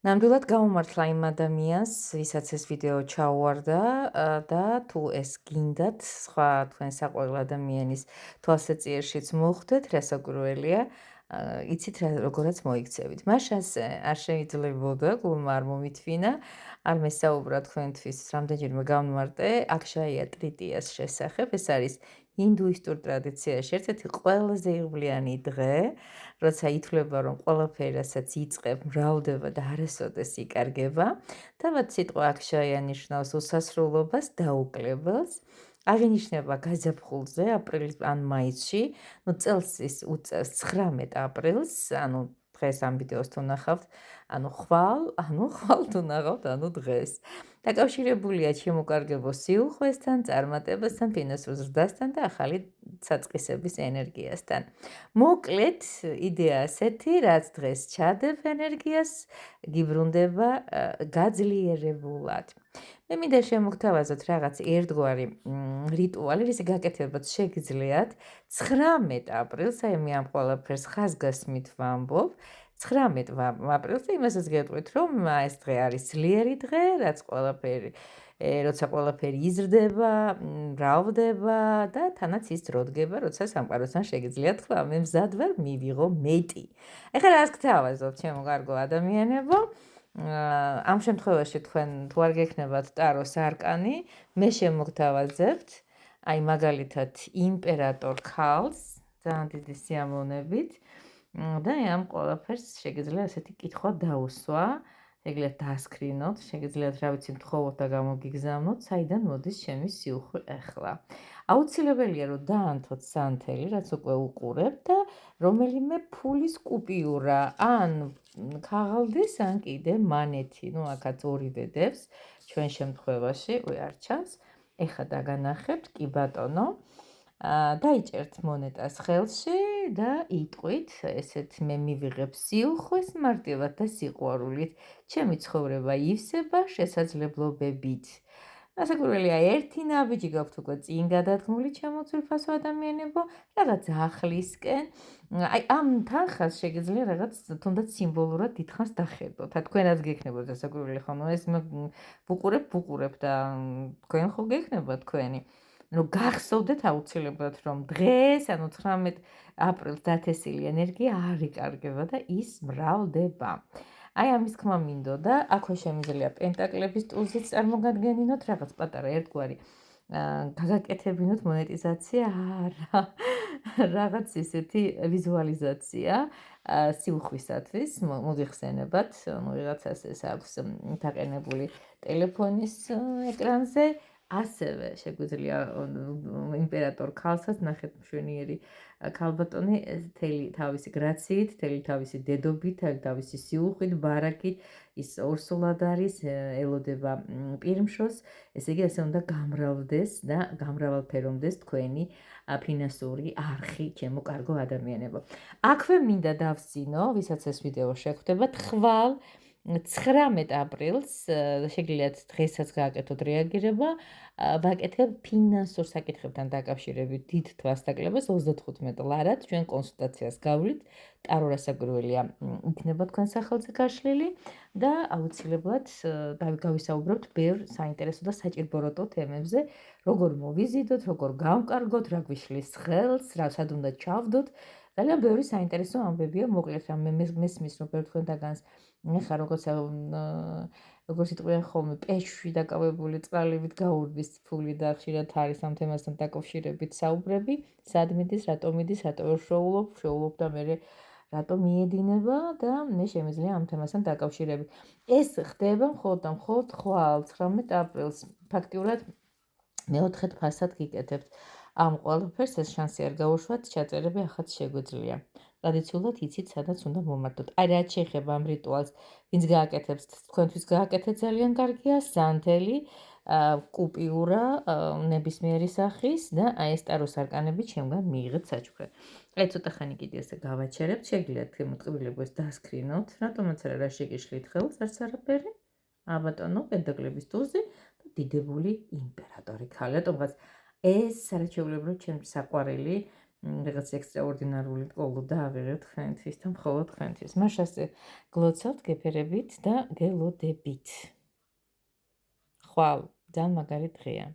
ნამდვილად გავუმართლა იმ ადამიანს, ვისაც ეს ვიდეო ჩაუვარდა და თუ ეს გინდათ სხვა თქვენ საყვარელ ადამიანის თვალსაჩინშიც მოხვდეთ, რასაკვირველია, იცით როგორაც მოიქცევით. მაშას არ შეიძლებოდა, გულმა არ მომითვინა, არ მესაუბრა თქვენთვის რამდენჯერმე გავმარტე აქშაია ტრიტიას შესახებ. ეს არის ინდუისტურ ტრადიციაში ერთ-ერთი ყველაზე იღბლიანი დღე, როცა ითვლება, რომ ყველაფერი, რასაც იწყებ, მრავლდება და არასოდეს იკარგება. თავად სიტყვა აქშაია ნიშნავს უსასრულობას, დაუკლებელს. აღინიშნება გაზაფხულზე, აპრილის ან მაისში, წელს ის უწევს 19 აპრილს, ანუ დღეს ამ ვიდეოს თუ ნახავთ, ხვალ თუ ნახავთ, დღეს. დაკავშირებულია შემოკარგებო სიუხვესთან, წარმატებასთან, ფინანსურ ზრდასთან და ახალი საწყისების ენერგიასთან. მოკლედ, იდეა ასეთი, რაც დღეს ჩადებ ენერგიას, გიბრუნდება გაძლიერებულად. მე მინდა შემოგთავაზოთ რაღაც ერთგვარი რიტუალი, რის გაკეთებაც შეგიძლიათ 19 აპრილს, აი მე ამ ყველაფერს ხაზგასმით ვამბობ, 19 აპრილს და იმასაც გეტყვით, რომ ეს დღე არის ძლიერი დღე, როცა ყველაფერი იზრდება, მრავლდება და თანაც ის დრო დგება, როცა სამყაროსთან შეგიძლიათ თქვა, მე მზად ვარ მივიღო მეტი. ეხლა რას გთავაზობთ, ჩემო კარგო ადამიანებო? ამ შემთხვევაში თქვენ თუ არ გექნებათ ტაროს არკანი, მე შემოგთავაზებთ, აი მაგალითად იმპერატორ ქალს, ძალიან დიდი სიამოვნებით და ამ ყველაფერს შეგიძლიათ ასეთი კითხვა დაუსვა, შეგიძლიათ დაასკრინოთ, შეგიძლიათ რა ვიცი მთხოვოთ და გამოგიგზავნოთ, საიდან მოდის ჩემი სიუხვე ახლა. აუცილებელია რომ დაანთოთ სანთელი, რაც უკვე უყურებთ და რომელიმე ფულის კუპიურა, ან ქაღალდის, ან კიდე მანეთი, აქაც ორივე დევს ჩვენ შემთხვევაში, არ ჩანს. ეხლა დაგანახებთ, კი ბატონო. დაიჭერთ მონეტას ხელში და იტყვით, ესეთ მე მივიღებ სიუხვეს მარტივად და სიყვარულით, ჩემი ცხოვრება ივსება შესაძლებლობებით. რასაკვირველია, ერთი ნაბიჯი გაქვთ უკვე წინ გადადგმული, ჩემო ძვირფასო ადამიანებო, რაღაც ახლისკენ. აი ამ თანხას შეგიძლია რაღაც თუნდაც სიმბოლურად დიდხანს დახედოთ. თქვენაც გექნებათ რასაკვირველი ხომ, ეს ვუყურებ და თქვენ ხო გექნება თქვენი. გახსოვდეთ აუცილებლად, რომ დღეს, 19 აპრილს დათესილი ენერგია არ იკარგება და ის მრავლდება. აი ამის თქმა მინდოდა, აქვე შემიძლია პენტაკლების ტულზიც წარმოგადგენინოთ, რაღაც პატარა ერთგვარი გაგაკეთებინოთ მონეტიზაცია, არა, რაღაც ისეთი ვიზუალიზაცია სიუხვისათვის, მოგიხსენებათ, ვიღაცას ეს აქვს დაყენებული ტელეფონის ეკრანზე, ასევე შეგვიძლია იმპერატორ ქალსაც ნახეთ მშვენიერი ქალბატონი თელი თავისი გრაციით, თელი თავისი დედობით, თელი თავისი სიუხვით, ბარაკით, ის ორსულად არის, ელოდება პირმშოს, ესე იგი ასე უნდა გამრავლდეს და გამრავალფეროვდეს თქვენი ფინანსური არხი, ჩემო კარგო ადამიანებო. აქვე მინდა დავსწინო, ვისაც ეს ვიდეო შეხვდებათ, ხვალ 19 აპრილს შეგიძლიათ დღესაც გააკეთოთ რეაგირება, ვაკეთებ ფინანსურ საკითხებთან დაკავშირებით დიდ თვალსდაკლებას 35 ლარად, ჩვენ კონსულტაციას გავლით, ტარო რასაკვირველია იქნება თქვენ სახელზე გაშლილი და აუცილებლად გავისაუბრებთ ბევრ საინტერესო და საჭირობროტო თემებზე, როგორ მოვიზიდოთ, როგორ გავკარგოთ, რა გვიშლის ხელს, რასად უნდა ჩავდოთ. ძალიან ბევრი საინტერესო ამბებია, მოკლედ რა მესმის რომ ბევრ თქვენთაგანს ეხლა როგორც იტყვიან ხოლმე, პეჩში დაკავებული წყალივით გაურბის ფული და ხშირად არის ამ თემასთან დაკავშირებით საუბრები, სად მიდის, რატო მიდის, რატო ვერ შოულობ და მე რატო მიედინება და მე შემიძლია ამ თემასთან დაკავშირებით. ეს ხდება მხოლოდ და მხოლოდ ხვალ 19 აპრილს. ფაქტიურად მეოთხედ ფასად გიკეთებთ ამ ყველაფერს, ეს შანსი არ გაუშვათ, ჩაწერები ახაც შეგვიძლია. ტრადიციულად იცით, სადაც უნდა მომართოთ. აი რაც შეეხება ამ რიტუალს, ვინც გააკეთებს, თქვენთვის გააკეთეთ ძალიან კარგია, სანთელი, კუპიურა, ნებისმიერი სახის და აი ეს ტაროს არკანები ჩემგან მიიღეთ საჩუქრად. აი ცოტა ხანი კიდე ესე გავაჩერებთ, შეგიძლიათ მოწყვილებოს დასკრინოთ, რატომაც არა რა შეგიშლით ხელს, არც არაფერი. ბატონო, პენტაკლების ტურზე და დიდებული იმპერატორი ქალი. რატომღაც ეს არაჩვეულებრივ ჩემი საყვარელი რაღაც ექსტრაორდინარული პოლო დაავიღებთ თქვენთვის და მხოლოდ თქვენთვის. მაშასე გლოცავთ, გეფერებით და გელოდებით. ხვალ, ძალიან მაგარი დღეა.